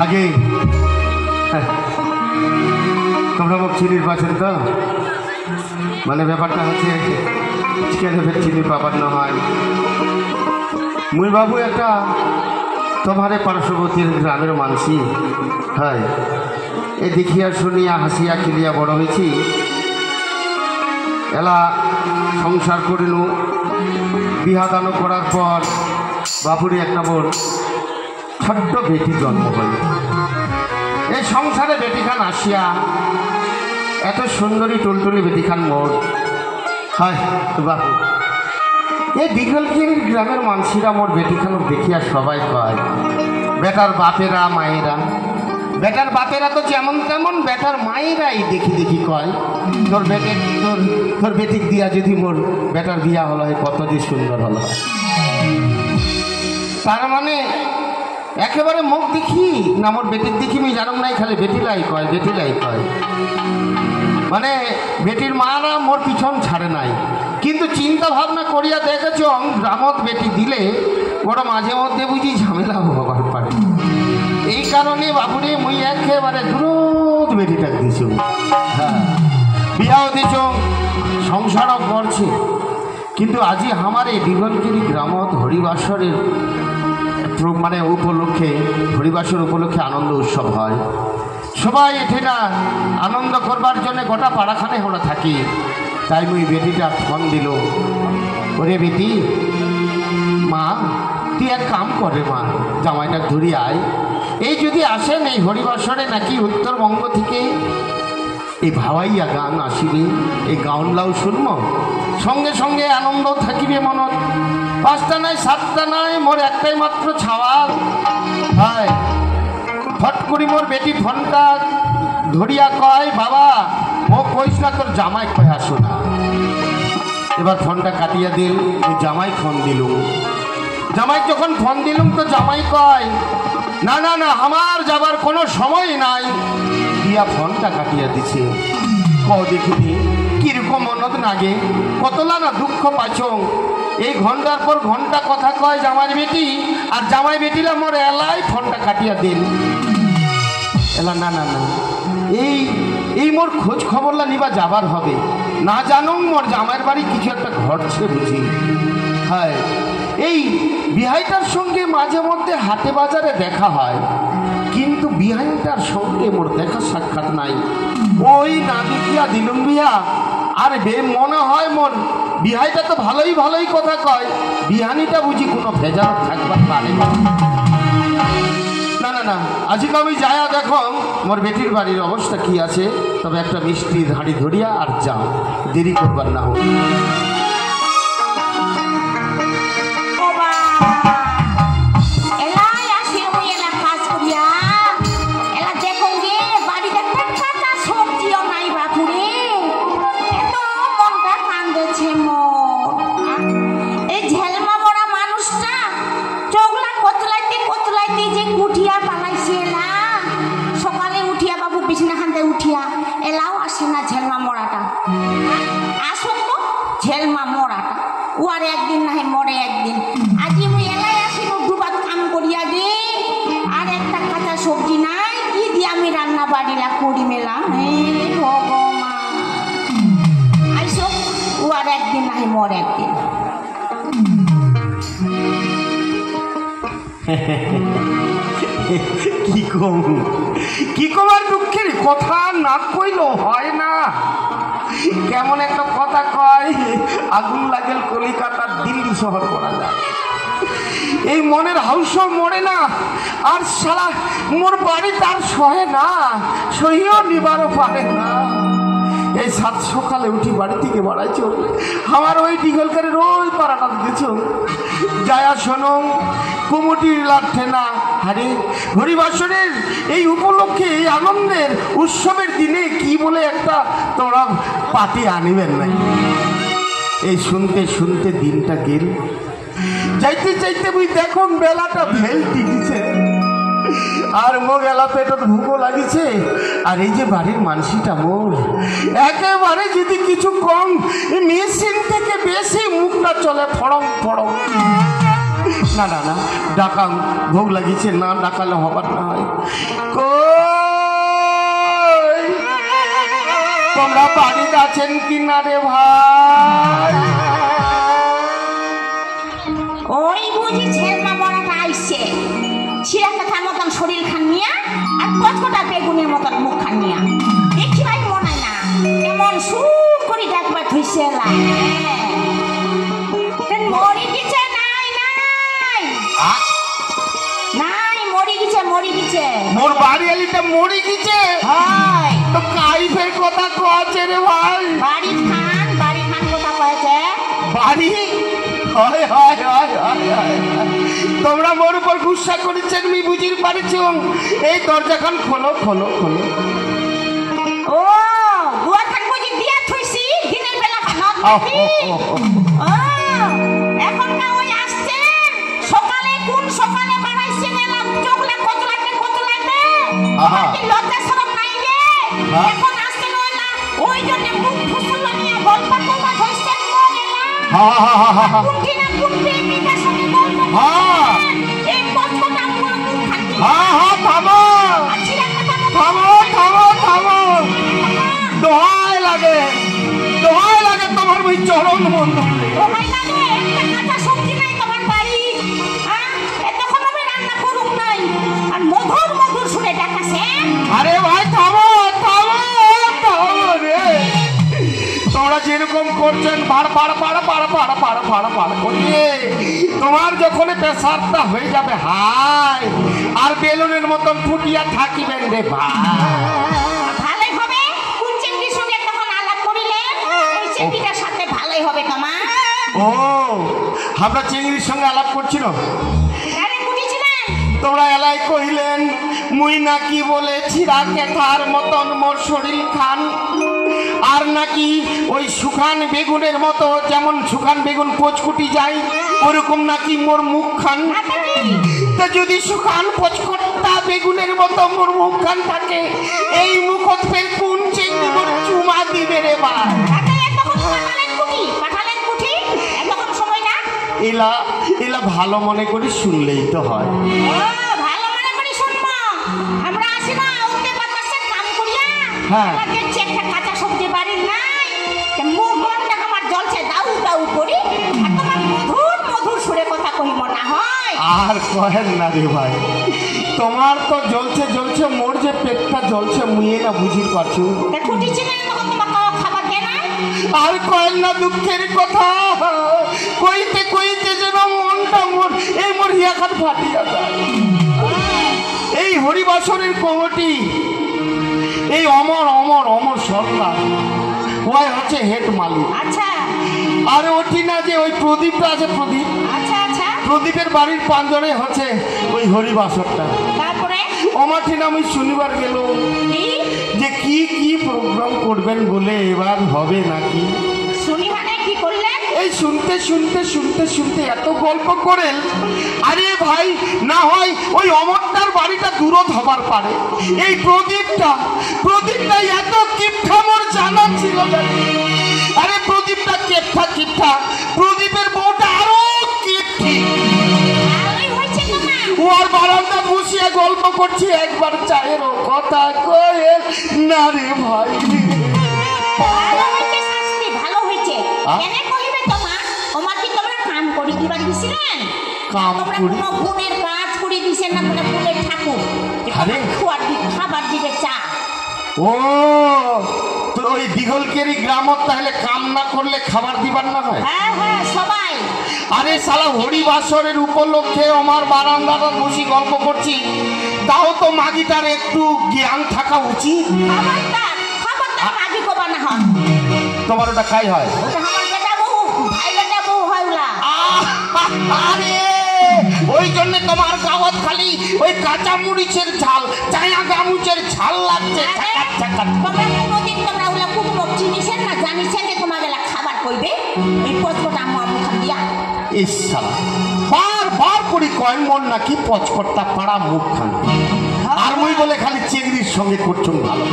আগে তোমরা মোক চিনির পাচ্ছেন তো, মানে ব্যাপারটা হচ্ছে কেন চিনি পাবার না হয়। মুই বাবু একটা তোমারে পার্শ্ববর্তী গ্রামের মানসি, হয় এ দেখিয়া শুনিয়া হাসিয়া খেলিয়া বড় হয়েছি। এলা সংসার করিনু, বিহা দান করার পর বাপুরি একটা মোর ছোট্ট বেটি জন্ম হইল। এই সংসারে বেটিখান আসিয়া এত সুন্দরী টুলটুলি বেটিখান মোর, হয় বাপু এই বিকলগিরির গ্রামের মানুষেরা মোর বেটিখানক দেখিয়া সবাই কয় বেটার বাপেরা মায়েরা, বেটার বাপেরা তো যেমন তেমন, বেটার মায়েরাই দেখি দেখি কয় তোর বেটে তোর বেটিক দিয়া যদি মোর বেটার বিয়া হলো হয় কত যে সুন্দর হলো। তার মানে একেবারে মুখ দেখি না মোর বেটির দেখি আমি জানো নাই, খালি বেটিলাই কয় বেটিলাই কয়, মানে বেটির মারা মোর পিছন ছাড়ে নাই। কিন্তু চিন্তা ভাবনা করিয়া দেখেছ গ্রামত বেটি দিলে বড় মাঝে মধ্যে বুঝি ঝামেলা হবার পারে। এই কারণে বাবুরে মুই একেবারে দ্রুত বেটিটাকে দিছ, হ্যাঁ বিয়াও দিছ, সংসারও করছে। কিন্তু আজি আমার এই বিগলগিরি গ্রামত হরিবাসরের মানে উপলক্ষে, হরিবাসর উপলক্ষে আনন্দ উৎসব হয়। সবাই এঠেনা আনন্দ করবার জন্য গোটা পাড়াখানে আমরা থাকি। তাই মুই বেটিটা ফোন দিল, ওরে বেটি মা তুই এক কাম করে মা, জামাইটা ধরি আয়, এই যদি আসেন এই হরিবাসরে নাকি উত্তরবঙ্গ থেকে এই ভাওয়াইয়া গান আসিবে, এই গাউনলাও শুনবো, সঙ্গে সঙ্গে আনন্দ থাকিবে মনত। 5টা নাই 7টা নাই, মোর একটাই মাত্র ছাওয়াল। হয় ফট করি মোর বেটি ফোনটা ধরিয়া কয় বাবা ও কইস না তোর জামাই কয় আসো না। এবার ফোনটা কাটিয়া দিল, ওই জামাই ফোন দিলুম। জামাই যখন ফোন দিলুম তো জামাই কয় না না না আমার যাবার কোনো সময় নাই, দিয়া ফোনটা কাটিয়া দিছে। কও দেখিনি কিরকম মনত নাগে, কতলা না দুঃখ পাচ্ছ। এই ঘন্টার পর ঘন্টা কথা কয় জামাই বেটি, আর জামাই বেটিরা মোর এলাই ফোনটা কাটিয়া দিল। এলা না না না এই মোর খোঁজ খবরলা নিবা যাবার হবে, না জানো মোর জামাইয়ের বাড়ি কিছু একটা ঘটছে বুঝি। হ্যাঁ এই বিহাইটার সঙ্গে মাঝে মধ্যে হাটে বাজারে দেখা হয়, কিন্তু বিহাইটার সঙ্গে মোর দেখা সাক্ষাৎ নাই। ওই না দেখিয়া দিলুম বিহা, আর মনে হয় মোর বিহাইটা তো ভালোই ভালোই কথা কয়, বিহানিটা বুঝি কোনো ভেজাল থাকবার পারে না। না না না আজকে আমি যায়া দেখো মোর বেটির বাড়ির অবস্থা কি আছে, তবে একটা মিষ্টির হাঁড়ি ধরিয়া আর যাও, দেরি করবার না হোক। একদিন না মরে একদিন, আজি মুই এলাই আসি দুবার কাম করিয়া দে, আর একটা কাঁচা সবজি নাই, কি দিয়ে আমি রান্না বাড়িলা করি মেলাম। হে ভগবান আইসো, ও আর একদিন না মরে একদিন। কি কমার দুঃখের কথা না কইলো হয় না। কেমন একটা কথা কয়, আগুন লাগেল কলিকাতার দিল্লি শহর করা যায়। এই মনের হাউসও মরে না, আর সারা মোর বাড়ি তার সহে না, সহিও নিবারও পারে না। এই 7 সকালে উঠি বাড়ি থেকে বাড়াই চলবে, আমার ওই দিগলকারের ওই পাড়াটা গেছ যায়া শোনো কুমুটির লাগছে না। আরে হরিবাসরের এই উপলক্ষে এই আনন্দের উৎসবের দিনে কি বলে একটা তোরা পার্টি আনিবেন না। এই শুনতে শুনতে দিনটা গেল, যাইতে যাইতে বুঝ দেখো বেলাটা ভেলটি দিছে, আর মোর এলা পেটত ভুকও লাগিছে। আর এই যে বাড়ির মানসিটা মোর একেবারে যদি কিছু কম মেশিন থেকে বেশি মুখটা চলে ফড়ং ফড়ং। না না না, ডাকাং, ভোগ লাগিয়েছে, না ডাকালে হবার না হয়। কই তোমরা বাড়িতে আছেন কি না রে ভাই? ওই বুঝি ছেলমা বড়াটা আইছে, ছিঁড়া কাথার মতন শরীর খান নিয়া আর কচকটা বেগুনের মতন মুখ খান নিয়া। দেখি ভাই মনে হয় না কেমন সুট করে ডাকবা থইছে এলা। মরি গেছে? নাই নাই নাই, মরি গেছে, মরি গেছে। মোর বাড়ি আলিটা মরি গেছে? হয় তো কাইফের কথা কছে রে ভাই? বাড়ি খান, বাড়ি খান কথা কয়েছে। বাড়ি? হয় হয় হয় হয় হয়। তোমরা মোর উপর গুসা করেছেন, আমি বুঝির পারিছ। এই দরজাখান খোলো খোলো খোলো। ও দুয়ার খান বুঝি দিয়া থইছি দিনের বেলা খান নাকি? ও এখন না ওই আসছে সকালে, কোন সকালে বাড়াইছে এলাম চোখলে কত লাগবে কত লাগবে। কি লজ্জা শরম নাই রে? এখন আসছে নয় না, ওই জন্য মুখ ফুসলা নিয়ে গল্প করবা হইছে মরে না। কুটি না কুটি মিটার সঙ্গে গল্প করছেন। এই কতটা মুখ খান। থামো থামো থামো থামো, দোহাই লাগে, দোহাই লাগে তোমার ওই চরণ বন্ধু। দোহাই লাগে? একটা কাঁচা সবজি নাই তোমার বাড়ি? এতক্ষণ আমি রান্না করুক নাই আর মধুর মধুর সুরে ডাকাছে। আরে ভাই থামো থামো থামো রে। তোমরা যেরকম করছেন ভাড় ভাড় ভাড় ভাড় ভাড় ভাড় ভাড় ভাড় করিয়ে তোমার যখন প্রেসারটা হয়ে যাবে হাই, আর বেলুনের মতন ফুটিয়া থাকিবেন রে ভাই। ভালোই হবে, কোন চিংড়ির সঙ্গে তখন আলাপ করিলে ওই চিংড়িটার সাথে ভালোই হবে তোমার। ও আমরা চিংড়ির সঙ্গে আলাপ করছিল? আরে কুটিছিলেন তোমরা এলাই কহিলেন মুই নাকি বলে ছিড়া কেথার মতন মোর শরীর খান, আর নাকি ওই শুকান বেগুনের মতো, যেমন শুকান বেগুন পচকুটি যায় ওরকম নাকি মোর মুখ খান। তা যদি শুকান পচকটা বেগুনের মতো মোর মুখ খান থাকে, এই মুখত ফের কোন চিংড়ি মোর চুমা দিবে রে ভাই? এলা এলা ভালো মনে করি শুনলেই তো হয়। ভালো মনে করি শুনবো, আমরা আসি না উঠতে পারতেছেন কাম করিয়া। হ্যাঁ দেখছি একটা কাঁচা সবজি বাড়ির নাই, মনটা আমার জলছে দাউ দাউ করি, তোমার মধুর মধুর সুরে কথা কই মনে হয়। আর কহেন না রে ভাই, তোমার তো জ্বলছে জ্বলছে, মোর যে পেটটা জ্বলছে মুইয়ে না বুঝির পারছো। কুটিছি না তখন তোমার খাওয়া খাবার দেয় না। আর কহেন না দুঃখের কথা, কইতে কইতে যেন মনটা মোর এই মোর হিয়াখান ফাটিয়া যায়। এই হরিবাসরের কমিটি, এই অমর অমর অমর সরকার, ওই হচ্ছে হেড মালিক। আচ্ছা আর ওটি না যে ওই প্রদীপটা আছে, প্রদীপ, আচ্ছা আচ্ছা, প্রদীপের বাড়ির পাঁচজনে হচ্ছে ওই হরিবাসরটা। তারপরে আমাকে না আমি শনিবার গেল যে কি কি প্রোগ্রাম করবেন বলে এবার হবে নাকি। শনিবারে কি করলেন? এই শুনতে শুনতে শুনতে শুনতে এত গল্প করেন, আরে ভাই না হয় ওই অমরটার বাড়িটা দূরত হবার পারে, এই প্রদীপটা প্রদীপটা এত কিপটা মোর জানা ছিল না। আরে প্রদীপটা কিপটা কিপটা, প্রদীপের বউটা আরো কিপটি। ও আর বারান্দা বসিয়ে গল্প করছি, একবার চায়ের কথা কয়ে না রে ভাই। ভালো হয়েছে কেন কইবে তোমার? তোমার কি তোমরা কাম করি দিবার দিছিলেন? কাম করি কোনো গুণের কাজ করে দিছেন না, বলে ফুলের ঠাকুর আরে খাবার দিবে চা। ও তো ওই দিঘলকেরি গ্রামত তাহলে কাম না করলে খাবার দিবার না হয়? হ্যাঁ হ্যাঁ সবাই। আরে শালা হরিবাসরের উপলক্ষে আমার বারান্দাটা বসি গল্প করছি, তাও তো মাগিটার একটু জ্ঞান থাকা উচিত। খাবারটা মাগি কবা না হয়, তোমার ওটা খাই হয়? ওটা আমার বেটা বউ, ভাই বেটা বউ হয় ওলা। আরে ওই জন্য তোমার গাওয়াত খালি ওই কাঁচা মরিচের ঝাল, চায়া গামুচের ঝাল লাগছে। তোমরা কোনোদিন তোমরা ওলা কুটুম চিনিছেন না, জানিছেন যে তোমার বেলা খাবার কইবে এই পচকটা আমু খান দিয়া। ইস শালা বার করে কয় মন নাকি পচকটটা পাড়া মুখ খান, আর মুই বলে খালি চেংড়ির সঙ্গে করছো ভালো।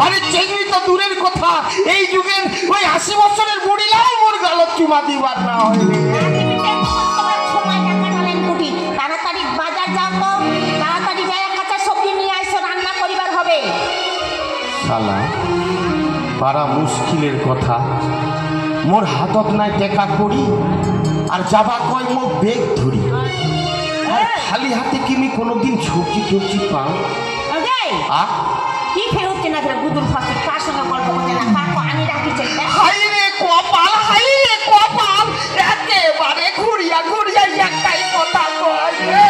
আরে চেংড়ি তো দূরের কথা, এই যুগের ওই 80 বছরের বুড়িলাও মোর গালত চুমা দিবার না হয় রে। তাড়াতাড়ি যায় কাঁচা সবজি নিয়ে আসো, রান্না করিবার হবে। শালা পারা মুশকিলের কথা, মোর হাতত নাই টেকা করি আর যাবা কয় মোর বেগ ধরি, আর খালি হাতে কি আমি কোনোদিন সবজি টবজি পাও? কি ফেরত না ফেরত গুদুর ফাঁসি কার সঙ্গে গল্প করতে না কাকু আনি রাখিছেন? হাই রে কপাল, হাই রে কপাল, একেবারে ঘুরিয়া ঘুরিয়া একটাই কথা কয় রে।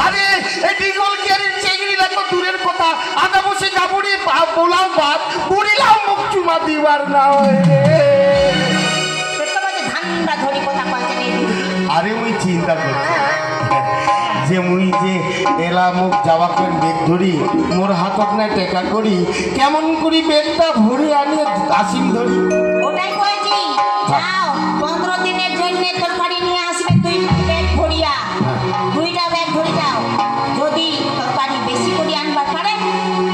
আরে এই ডিগল কেরির চেংড়ি লাগো দূরের কথা, আদা বসে যাবুড়ি পোলাও ভাত বুড়িলাও মুখ চুমা দিবার না হয় রে। ধান্দা ধরি কথা কয়েছেন। আরে মুই চিন্তা করছি যে মুই যে এলা মুখ যাওয়া করে বেগ ধরি, মোর হাতত না টেকা করি, কেমন করি বেগটা ভরে আনিয়ে আসিম ধরি। ওটাই কয়েছি, যাও 15 দিনের জন্য তরকারি নিয়ে আসবে 2টা ব্যাগ ভরিয়া, 2টা ব্যাগ ধরে যাও। যদি তরকারি বেশি করে আনবার পারে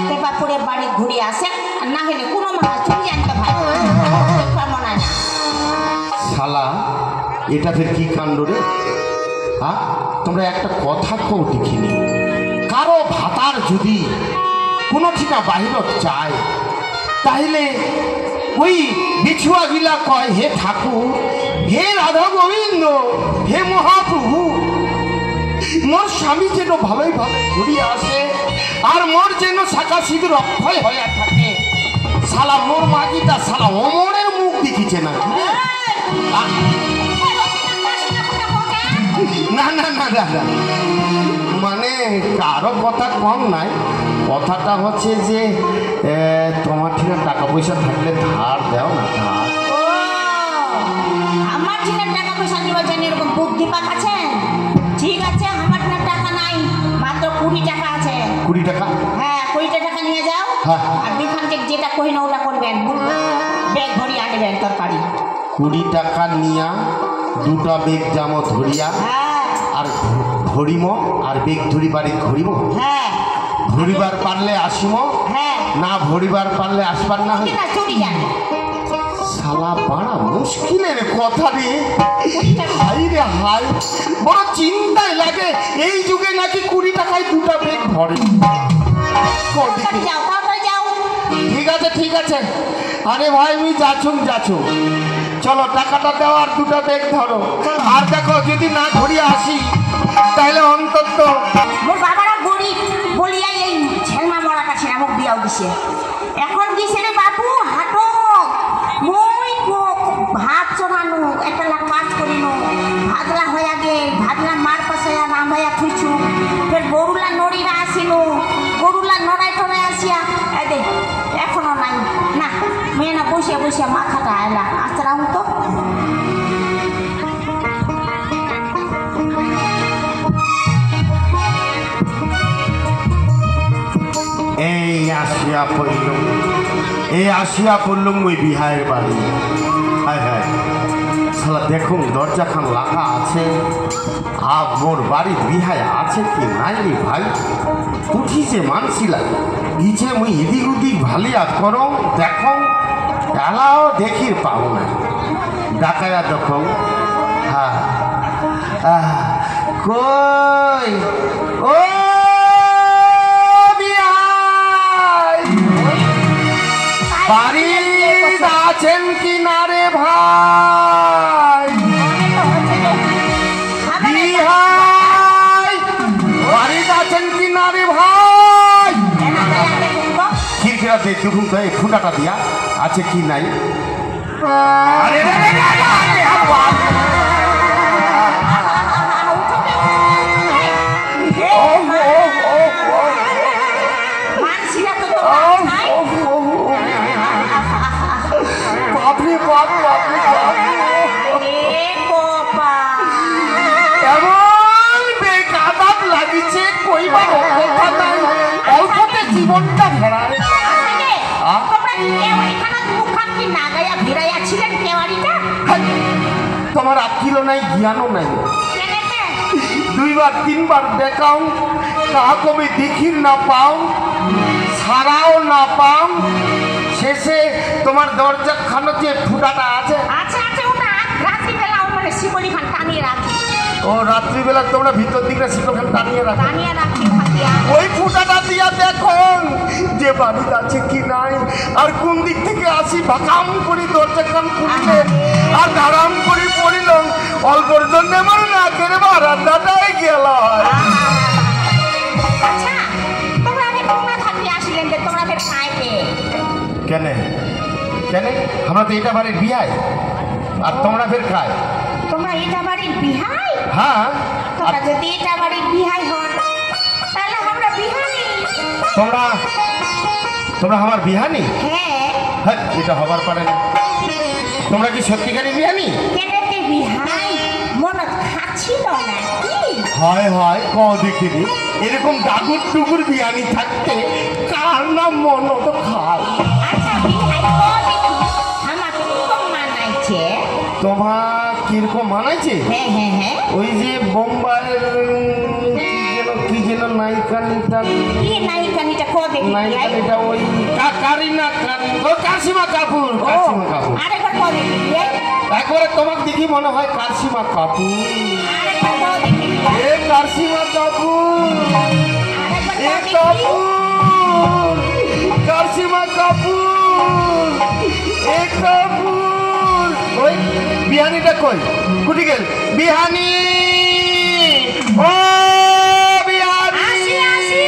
পেপার পরে বাড়ি ঘুরে আসেন, আর না হলে কোনো মাছ চলে আনতে ভাই মনে হয় না। শালা এটা ফের কি কাণ্ড রে? হ্যাঁ, তোমরা একটা কথা কও দেখিনি, কারো ভাতার যদি কোনো ঠিকা বাহিরত চায় তাহলে ওই বিছুয়া গিলা কয়, হে ঠাকুর, হে রাধা গোবিন্দ, হে মহাপ্রভু, মোর স্বামী যেন ভালোই ভালো ঘুরিয়ে আসে আর মোর যেন শাখা সিঁদুর অক্ষয় হয়ে থাকে। শালা মোর মাগিটা শালা অমরের মুখ দেখিছে না। না না না দাদা, মানে কারো কথা কম নাই, কথাটা হচ্ছে যে তোমার ঠিক টাকা পয়সা থাকলে ধার দাও না। ধার আমার ছেলের টাকা পয়সা নিবার জন্য এরকম বুদ্ধি পাকাছেন? ঠিক আছে, আমার না টাকা নাই, মাত্র 20 টাকা আছে। 20 টাকা? হ্যাঁ, 20 টাকা নিয়ে যাও। হ্যাঁ, আর দুখান থেকে যেটা কহিনা ওটা করবেন, ব্যাগ ভরি আনবেন তরকারি। 20 টাকা নিয়া 2টা বেগ জামো ধরিয়া আর ধরিম, আর বেগ ধরি বাড়ি ঘুরিব। হ্যাঁ, ধরিবার পারলে আসিম, হ্যাঁ না ধরিবার পারলে আসবার না। চুরি যান। শালা বড় মুশকিলের কথা রে। হাই রে হাই, বড় চিন্তায় লাগে এই যুগে নাকি 20 টাকায় 2টা বেগ ধরে। যাও, তাড়াতাড়ি যাও। ঠিক আছে ঠিক আছে, আরে ভাই আমি যাচ্ছুম, চলো টাকাটা দাও আর 2টা বেগ ধরো। আর দেখো যদি না ধরিয়া আসি তাহলে অন্তত মোর বাবারা গরিব বলিয়া এই ছেলমা মরা কাছে আমাকে বিয়াও দিছে। এখন দিছে রে বাবু হাটো মই ভাত চড়ানো একটা কাজ করিনো, ভাতলা হয়ে গে, ভাতলা মার পাশে রাম ভাইয়া খুঁজছু, ফের গরুলা নড়িরা আসিনো, গরুলা নড়াই টড়াই আসিয়া দে এখনো নাই না, মেয়ে না বসে বসে মাথাটা এলা আচরাম তো। আসিয়া পড়লুম ওই বিহারের বাড়ি। হায় হায় শালা দেখুন দরজা খান লাগা আছে, আর মোর বাড়ির বিহায় আছে কি নাই রে ভাই। উঠিছে মানছিলা ইছে মুই এদিক উদিক ভালিয়া করো দেখো, এলাও দেখির পাও না, ডাকায়া দেখো। হ্যাঁ কই ও বাড়ি আছেন কি না রে ভাই? বাড়ি আছেন কি না রে ভাই? খিড়কিরাতে দেখুন তো এই ফুটাটা দিয়া আছে কি নাই। জীবনটা ভেড়া তোমার আকিলও নাই জ্ঞানও নাই, 2বার 3বার দেখাও তা কবে দেখির না পাও, ছাড়াও না পাও, শেষে তোমার দরজা খানো যে ফুটাটা আছে আচ্ছা আচ্ছা ওটা রাত্রি বেলা শিকলি খান টানিয়ে রাখি ও রাত্রিবেলা তোমরা ভিতর দিকটা শিখোখানে টানিয়ে রাখো, টানিয়ে রাখি থাকে। ওই ফুটাটা দিয়া দেখো যে বাড়িতে আছে কি নাই, আর কোন দিক থেকে আসি ভাকাম করি দরজা কান খুললে আর ধারাম করি পড়িলাম অল্পর জন্য আমার নাকের বারান্দাটাই গেল। আচ্ছা তোমরা আগে তোমরা থাকি আসলেন যে তোমরা ফের খাইবে কেন কেন? আমরা তো এটা বাড়ির বিহাই আর তোমরা ফের খায়। তোমরা এটা বাড়ির বিহাই? হ্যাঁ, তোমরা যদি এটা বাড়ির বিহাই হন তাহলে আমরা বিহানি। তোমরা তোমরা আমার বিহানি? হ্যাঁ। হ্যাঁ, এটা হবার পারে না। তোমরা কি সত্যিকারই বিহানি? কেনেতে বিহাই মনে খাচ্ছিল নাকি? হয় হয় ক দেখিনি, এরকম ডাগুর টুকুর বিহানি থাকতে কার নাম মন তো খায়। আচ্ছা বিহাই দেখি আমাকে কম মানাইছে। তোমার কিরকম মানাইছে? হ্যাঁ হ্যাঁ হ্যাঁ। ওই যে বোম্বাইয়ের কি যেন নায়িকানিটা, কি নায়িকানিটা কো দেখি? নায়িকানিটা ওই কারিনা ও কাশিমা কাপুর। কাশিমা কাপুর আরেকবার কো দেখি? একবারে তোমাকে দেখি মনে হয় কাশিমা কাপুর। আরেকবার কো দেখি? এ কাশিমা কাপুর, এ আরেকবার কো দেখি? কাপুর, কাশিমা কাপুর, এ কাপুর। ওই বিহানিটা কই? কুটি গেল বিহানি? ও বিহানি, আসি আসি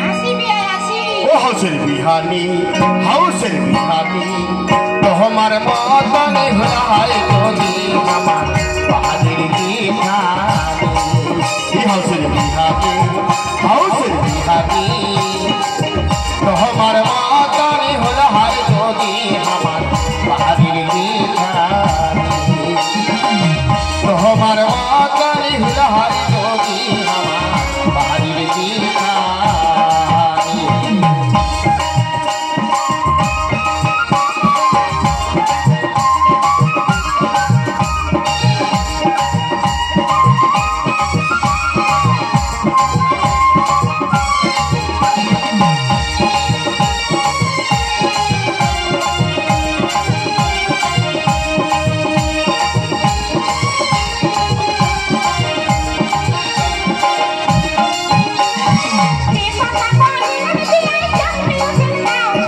আসি বিহাই আসি। ও হাউসের বিহানি, হাউসের বিহানি, তোমার মতন হয় যদি আমার বাহাদুর বিহানি। হাউসের বিহানি, হাউসের বিহানি, তোমার মতন হয় যদি আমার বাহাদুর বিহানি। তোমার মতন হয় যদি আমার বাহাদুর বিহানি।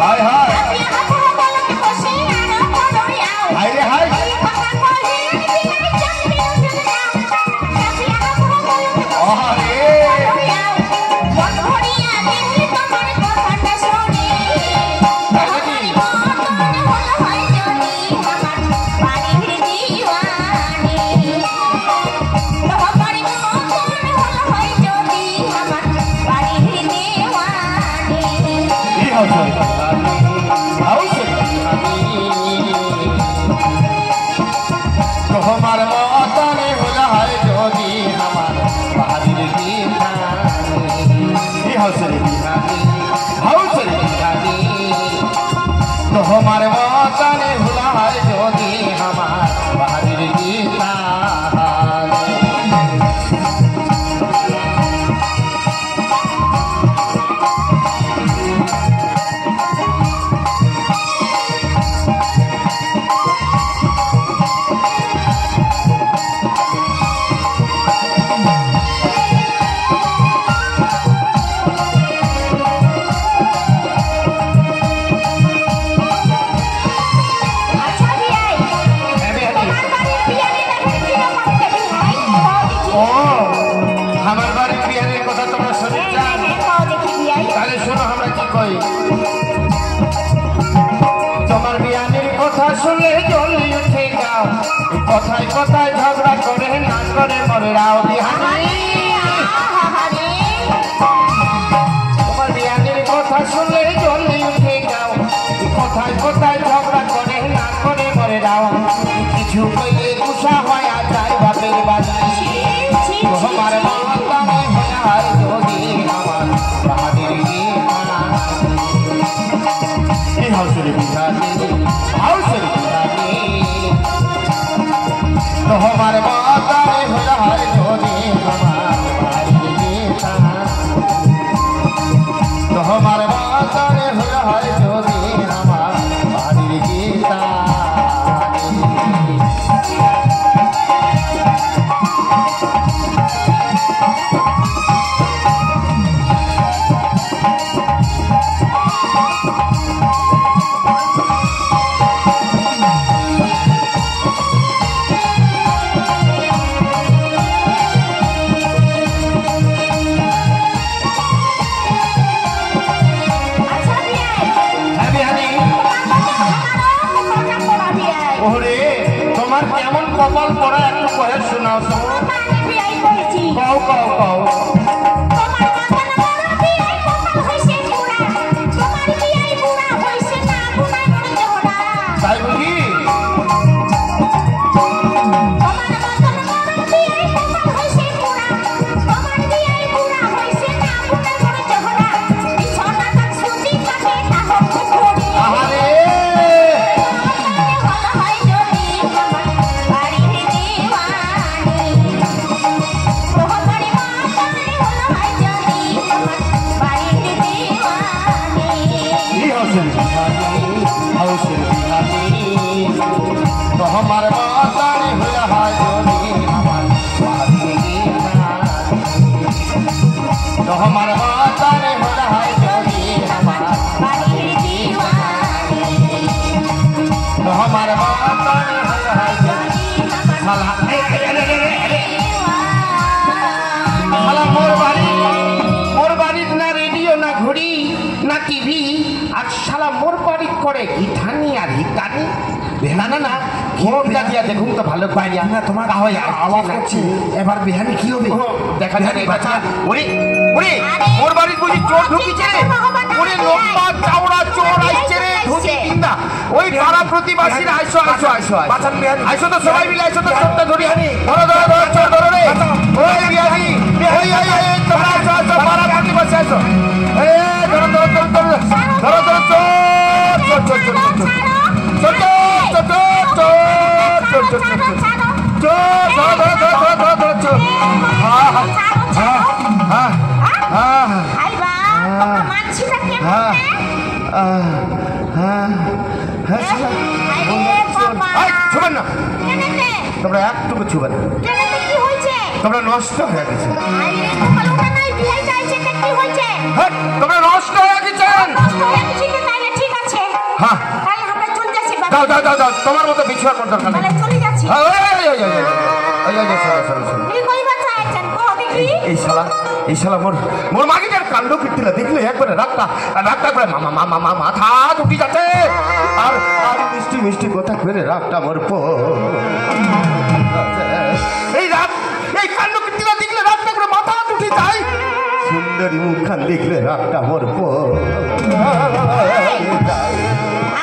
হায় হায়, হায় রে হায়। তোমার মতনে হলে হয় যদি আমার বাহাদুর বিহানি। হাউসের বিহানি, হাউসের বিহানি, তোমার মতনে হলে হয় যদি আমার বাহাদুর বিহানি। ও আমার বাড়ির বিহানের কথা তোমরা শুনে যান, তাহলে শোনো আমরা কি কই। তোমার বিহানের কথা শুনলে জলদি উঠে যাও, কথায় কথায় ঝগড়া করে না করে মরে রাও বিহানি। তোমার বিহানের কথা শুনলে জলদি উঠে যাও, কথায় কথায় ঝগড়া করে না করে মরে রাও। কিছু কইলে গুসা হয় আর তাই বাপের বাড়ি। তোমার মতনে হয় যদি আমার বাহাদুর বিহানি। হাউসের বিহানি, হাউসের বিহানি, তোমার মতনে হয় যদি আমার বাহাদুর বিহানি। তোমার মতনে হয় যদি আমার বাহাদুর বিহানি। কপাল পড়া একটু কয়ে শোনাও তো। আমি বিয়াই করেছি। কও কও কও। তোমার মতন বড় বিয়াই কপাল হইছে পুরা, তোমার বিয়াই পুরা হইছে না গুনা করে জোড়া। তাই বুঝি? তোমার মতন বড় বিয়াই কপাল হইছে পুরা, তোমার বিয়াই পুরা হইছে না গুনা করে জোড়া। বিছানা কাট সুতি কাটে তা হচ্ছে ঘড়ি। আহারে হলো হয় যদি আমার বাড়ির দিওয়ানি। প্রহরী মাতারে হলো হয় যদি আমার বাড়ির দিওয়ানি। কি হোসেন বিহারি, হোসেন বিহারি, তোমার মাতারে হইয়া হয় যদি আমার বাড়ির দিওয়ানি। তোমার মাতারে হইয়া হয় যদি আমার বাড়ির দিওয়ানি। তোমার মাতারে হইয়া হয় যদি শালা শালা মোর বাড়ির না রেডিও না ঘড়ি না টিভি, আর শালা মোর বাড়ি করে গিঠানি আর হিকানি। না না না ঘিটা দিয়া দেখুন তো ভালো পাইয়া না তোমার হয় আওয়াজ করছে। এবার বিহানি কি হবে দেখা যাবে বাচ্চা। ওরে ওরে মোর বাড়ির বুঝি চোর ঢুকিছে রে। ওরে লম্বা চাওড়া চোর আইছে রে ধুতি কিন্দা। ওই পাড়া প্রতিবাসীরা আইসো আইসো আইসো বাঁচান বিহানি, আইসো তো সবাই মিলে আইসো তো সবটা ধরি। ধরো ধরো ধরো চোর ধরো রে। ওই বিহানি ওই ওই ওই তোমরা আইসো আইসো পাড়া প্রতিবাসী আইসো। এ ধরো ধরো ধরো ধরো ধরো ধরো চোর চোর চোর চোর চোর চোর চোর চোর চোর চোর চোর চোর চোর ধরো ধরো ধরো ধরো ধরো ধরো চোর। হ্যাঁ হ্যাঁ হ্যাঁ হ্যাঁ আইবা তোমরা মানছিটা কেমন হ্যাঁ হ্যাঁ হ্যাঁ শালা আরে বাবা এই ছুবেন না কেনেতে তোমরা একটুকু ছুবেন না। কেনেতে কি হইছে? তোমরা নষ্ট হয়ে গেছে। আরে কপাল ওটা নাই বিয়াই যাইছে তে কি হইছে? হ্যাঁ তোমরা নষ্ট হয়ে গেছেন। নষ্ট হয়ে গেছে কি তাইলে ঠিক আছে। হ্যাঁ তাইলে আমরা চলে যাচ্ছি বাবা। দাও দাও দাও দাও তোমার মতো বিছুয়ার মতো দরকার নেই। তাহলে চলে যাচ্ছি। এই এই এই এই এই এই চলো চলো চলো। কি কইবা চাইছেন কো দেখি? এই শালা মোর মাগিটার কাণ্ড কীর্তিলা দেখলে একবারে রাগটা করে মামা মামা মামা মাথা উঠি যাচ্ছে। আর আর মিষ্টি মিষ্টি কথা করে রাগটা মোর এই রাগ এই কাণ্ড কীর্তিলা দেখলে রাগটা করে মাথা উঠি যায়। সুন্দরী মুখখান দেখলে রাগটা মোর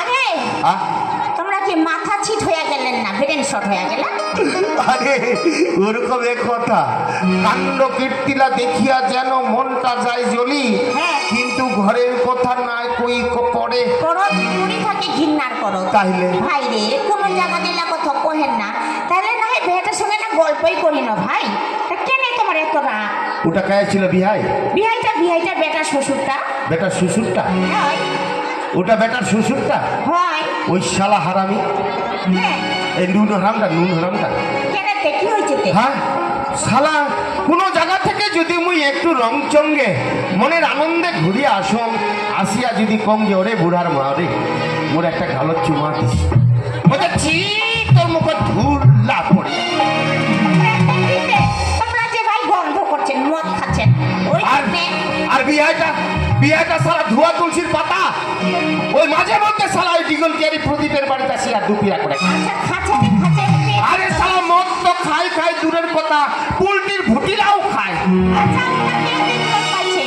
আরে তোমরা কি মাথা ছিট হয়ে গেলেন না ব্রেন শট হয়ে গেল? আরে ওরকম এক কথা কাণ্ড কীর্তিলা দেখিয়া যেন মনটা যায় জ্বলি। হ্যাঁ। কিন্তু ঘরের কথা নাই কই পড়ে করো দূরে থাকি ঘৃণার করো তাইলে ভাই রে কোনো জায়গা দিলা কথা কহেন না তাহলে না হয় বেটার সঙ্গে না গল্পই করি না ভাই। তা কেন তোমার এত রাগ? ওটা কে ছিল বিহাই? বিহাইটা বেটার শ্বশুরটা। বেটার শ্বশুরটা? হয় ওটা বেটার শ্বশুরটা? হয় ওই শালা হারামি হ্যাঁ। এই নুন হারামটা কেনেতে কি হয়েছে তে? হ্যাঁ শালা কোনো জায়গা থেকে যদি মুই একটু রং চঙ্গে মনের আনন্দে ঘুরিয়ে আসিয়া যদি কম যে ওরে বুড়ার মা রে মোর একটা গালো চুমা দিস ওটা ঠিক তোর মুখে ধুলা পড়ে। তোমরা যে ভাই গন্ধ করছেন মদ খাচ্ছেন ওই আর বিহাইটা শালা ধোয়া তুলসীর পাতা ওই মাঝে মধ্যে শালা ওই ডিগল কেয়ারি প্রদীপের বাড়িতে আসি আর দুপিয়া করে। আচ্ছা খাচ্ছে আরে শালা মদ তো খাই দূরের কথা পোলট্রির ভুটিরাও খায়। আচ্ছা আমরা কেমনে মদ খাইছে?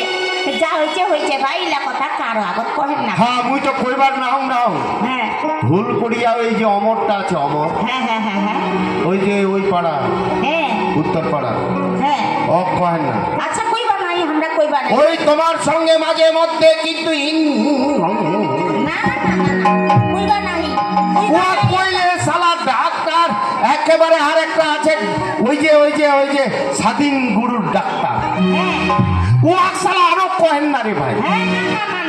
যা হয়েছে ভাই লা কথা কারো আগত কহেন না। হ্যাঁ মুই তো কইবার নাও হ্যাঁ ভুল করিয়া ওই যে অমরটা আছে অমর হ্যাঁ হ্যাঁ হ্যাঁ হ্যাঁ ওই যে ওই পাড়া হ্যাঁ উত্তর পাড়া হ্যাঁ ও কহেন না। আচ্ছা কইবা নাই আমরা কইবা নাই। ওই তোমার সঙ্গে মাঝে মধ্যে কিন্তু না কইবা নাই কইলে শালা ডাক্তার একেবারে আর একটা আছে ওই যে স্বাধীন গুরুর ডাক্তার হ্যাঁ ও শালা আরো কহেন না রে ভাই। হ্যাঁ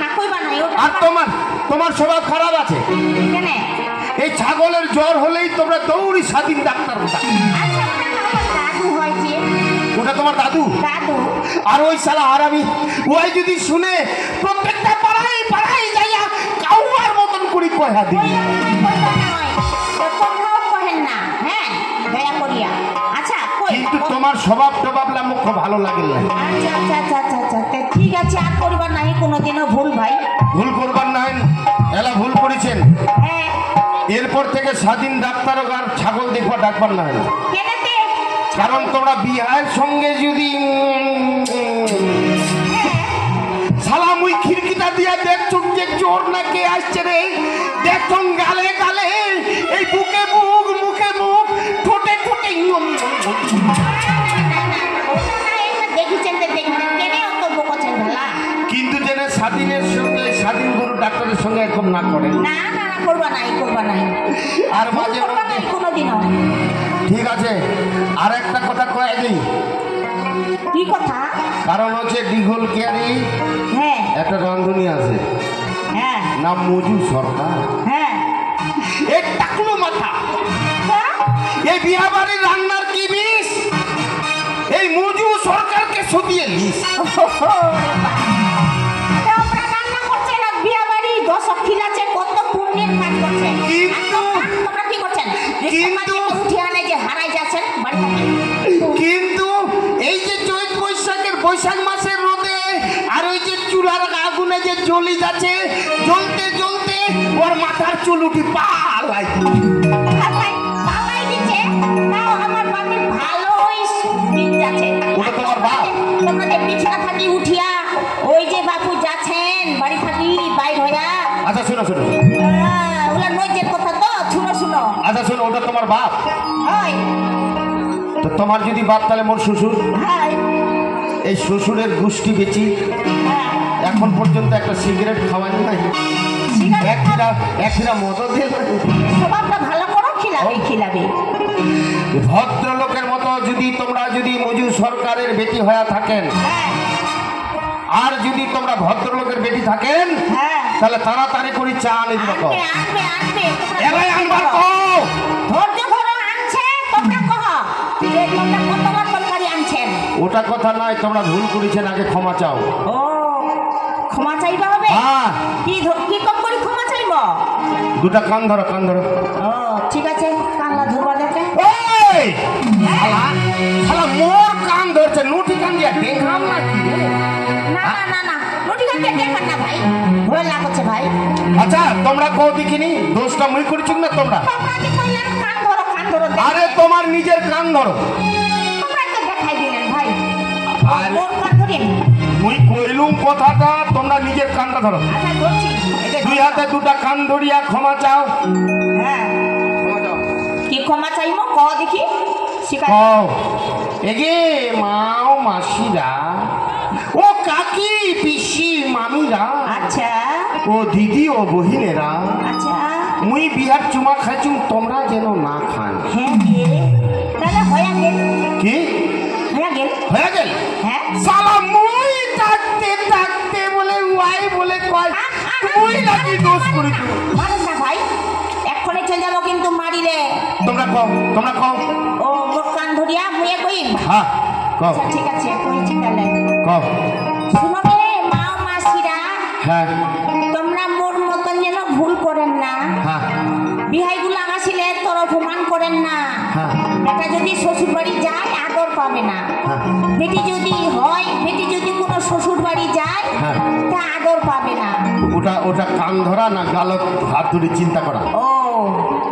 না কইবা নাই ওটা। আর তোমার স্বভাব খারাপ আছে কেন? এই ছাগলের জ্বর হলেই তোমরা দৌড়ি স্বাধীন ডাক্তার আচ্ছা ওটা না আমার দাদু হয়েছে। ওটা তোমার দাদু? আর ওই শালা হারামি ওই যদি শুনে প্রত্যেকটা পাড়ায় যাইয়া কাউয়ার মতন করি কয়া দিবি। কিন্তু তোমার স্বভাব টভাবলা মুখ ভালো লাগে না। আচ্ছা ঠিক আছে আর করবার নাই কোনোদিনও ভুল ভাই। ভুল করবার নাই এলা ভুল করেছেন। হ্যাঁ এরপর থেকে স্বাধীন ডাক্তার আর ছাগল দেখবা ডাকবার না হয়। কেনেতে কারণ তোমরা বিহারের সঙ্গে যদি শালা মুই খিড়কিটা দিয়া দেখছো যে চোর না কে আসছে রে, দেখছো গালে গালে, এই বুকে বুক মুখে মুখ ঠোঁটে ঠোঁটে দেখেছেন তো দেখবেন কেনে অত বকছেন ভালা। কিন্তু জেনে স্বাধীনের সঙ্গে স্বাধীন গরু ডাক্তারের সঙ্গে এরকম না করে। না না না করবা নাই করবা নাই আর মাঝে করবা নাই কোনোদিনও। ঠিক আছে, আর একটা কথা কয়ে দিই। কি কথা? কারণ হচ্ছে দিঘল কেয়ারি হ্যাঁ একটা রাঁধুনি আছে, হ্যাঁ নাম মজু সরকার। হ্যাঁ এই টাকলো মাথা, এই বিয়া বাড়ির রান্নার কি মিস, এই মজু সরকারকে সদিয়ে লিস। তোমরা রান্না করছেন আর বিয়া বাড়ি দশক খিলাছে কত পুণ্যের কাজ করছেন। কিন্তু তোমরা কি করছেন? কিন্তু উঠে আনে যে হারাই যাচ্ছেন বাড়ি থেকে। কিন্তু এই যে চৈত বৈশাখের বৈশাখ মাসের রোদে আর ওই যে চুলার আগুনে যে জ্বলি যাচ্ছে, জ্বলতে জ্বলতে ওর মাথার চুল উঠি পালাই পালাই দিচ্ছে। তাও আমার বাড়ির ভালোই দিন যাচ্ছে। ওটা তোমার বাপ? তোমরা যে বিছানা থাকি উঠিয়া ওই যে বাপু যাচ্ছেন বাড়ি থাকি বাইর হইয়া। আচ্ছা শোনো শোনো, ওলা নজের কথা তো শুনো শুনো। আচ্ছা শোনো, ওটা তোমার বাপ? হয় তো তোমার যদি বাপ তাহলে মোর শ্বশুর। হয় এই শ্বশুরের গোষ্ঠী বেচি হ্যাঁ এখন পর্যন্ত একটা সিগারেট খাওয়ানি নাই, একটা মদও দিয়ে নাই। স্বভাবটা ভালো করো, খিলাবে খিলাবে। ভদ্রলোকের মতো যদি তোমরা যদি মজু সরকারের বেটি হয়ে থাকেন, হ্যাঁ আর যদি তোমরা ভদ্রলোকের বেটি থাকেন, হ্যাঁ তাহলে তাড়াতাড়ি করে চা আনি দিবা। আনবে আনবে আনবে। এলাই আনবার কও। ধৈর্য ধরো, আনছে তোমরা কহ যে তোমরা কতবার তরকারি আনছেন। ওটা কথা নয়, তোমরা ভুল করেছেন, আগে ক্ষমা চাও। ও ক্ষমা চাইবা হবে? হ্যাঁ। কি কম করে ক্ষমা চাইব? দুটা কান ধরো, কান ধরো। ও ঠিক আছে, কান্না ধরবা দেখে। এই শালা, শালা মোর কান ধরছে, নুটি কান দিয়া দেখাম না কি রে? না না না না রুটি খাইতে দেখেন না ভাই, ভয় লাগছে ভাই। আচ্ছা তোমরা কও দেখিনি, দোষটা মুই করেছি না তোমরা? তোমরা যে কইলেন কান ধরো কান ধরো, আরে তোমার নিজের কান ধরো। তোমরা তো দেখাই দিলেন ভাই। আর মোর কান ধরেন। মুই কইলুম কথাটা, তোমরা নিজের কানটা ধরো। আচ্ছা ধরছি। এই যে দুই হাতে দুটা কান ধরিয়া ক্ষমা চাও। হ্যাঁ ক্ষমা চাও। কি ক্ষমা চাইমো ক দেখি। শিকার কও এগে মাও মাসিরা, ও কাকি পিসি মামিরা, আচ্ছা ও দিদি ও বহিনেরা, আচ্ছা মুই বিহার চুমা খাইছুম, তোমরা যেন না খান। হ্যাঁ গে তাহলে হয়ে গেল। কি হয়ে গেল? হয়ে গেল? হ্যাঁ সালা মুই থাকতে থাকতে বলে ওয়াই বলে কয় তুই নাকি দোষ করিস। মারেন না ভাই, এক্ষণে চলে যাবো কিন্তু মারিলে। তোমরা কও, তোমরা কও। ও মোর কান ধরিয়া মুয়ে কইম। হ্যাঁ কও, আচ্ছা ঠিক আছে কইছি তাহলে। কও। শুনো রে মাও মাসিরা, হ্যাঁ তোমরা মোর মতন যেন ভুল করেন না। হ্যাঁ বিহাইগুলো আমাছিলে তোর অপমান করেন না। হ্যাঁ বেটা যদি শ্বশুর বাড়ি যায় আদর পাবে না। হ্যাঁ বেটি যদি হয়, বেটি যদি কোনো শ্বশুর বাড়ি যায় হ্যাঁ। তা আদর পাবে না। ওটা ওটা কান ধরা না গালত হাত ধরে চিন্তা করা? ও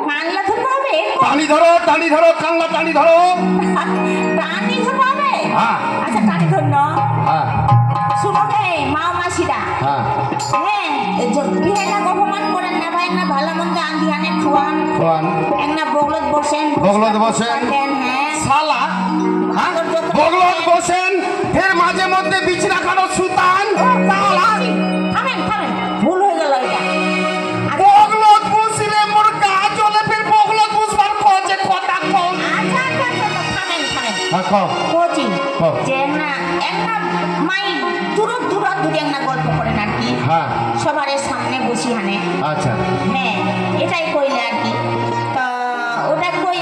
কানলা ধরতে হবে? টানি ধরো, টানি ধরো, কানলা টানি ধরো। টানি ধরতে হবে? হ্যাঁ আচ্ছা টানি ধরন। হ্যাঁ শুনো রে মাও মাসিরা, হ্যাঁ হ্যাঁ বিহাইটা অপমান করেন না ভাই, না ভালো মন্দ আন্দি আনে খাওয়ান, কোন একটা বগলত বসেন, বগলত বসেন। হ্যাঁ শালা, হ্যাঁ বগলত বসেন, এর মাঝে মধ্যে বিছনা কানো সুতান। শালা থামেন থামেন, ভুল হয়ে গেল এটা। বগলত বসিলে মোর গা জ্বলে, ফের বগলত বসবার খোঁজে কথা কও। আচ্ছা আচ্ছা আচ্ছা থামেন থামেন। হ্যাঁ কও। কোচি কও। যে না একটা মাই দূর দূর দূরে একটা গল্প করেন আর কি, হ্যাঁ সবার সামনে বসি হানে। আচ্ছা হ্যাঁ এটাই কইলে আর কি। তো ওটা কই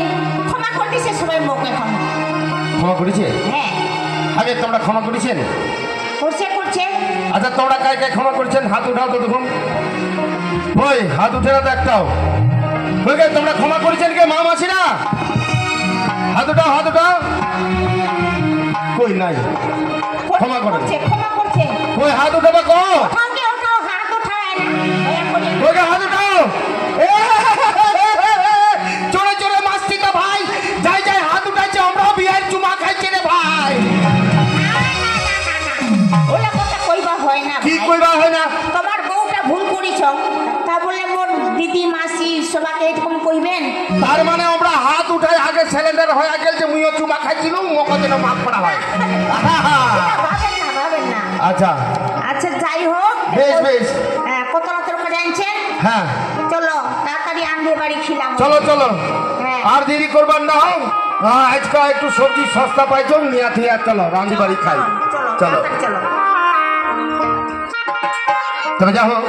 ক্ষমা করে দিছে সবাই মুখ এখন। ক্ষমা করেছে? হ্যাঁ আগে তোমরা ক্ষমা করেছেন? করছে করছে। আচ্ছা তোমরা কায় কায় ক্ষমা করছেন হাত উঠাও তো দেখুন। ওই হাত উঠে না তো একটাও। ওই কে তোমরা ক্ষমা করেছেন কে মা মাসিরা? হাত উঠাও, হাত উঠাও। কই নাই ক্ষমা করেন? ক্ষমা করছে। ওই হাত উঠাবা কো। ওঠাও কে ওঠাও, হাত উঠায় না দয়া করে। ওই কে হাত উঠাও। এ তার মানে আমরা হাত উঠাই আগে সিলিন্ডার হয়ে গেল যে মুইও চুমা খাইছিলাম মোকে যেন মাফ করা হয়। ভাবেন না। আচ্ছা আচ্ছা যাই হোক, বেশ বেশ। কত রাতের করে আনছেন? হ্যাঁ চলো তাড়াতাড়ি আনলে বাড়ি খিলাম। চলো চলো, হ্যাঁ। আর দেরি করবার না হোক। আজকে একটু সবজি সস্তা পাইছো নিয়া থিয়া, চলো রান্দি বাড়ি খাই। চলো চলো তাড়াতাড়ি চলো। তবে যা হোক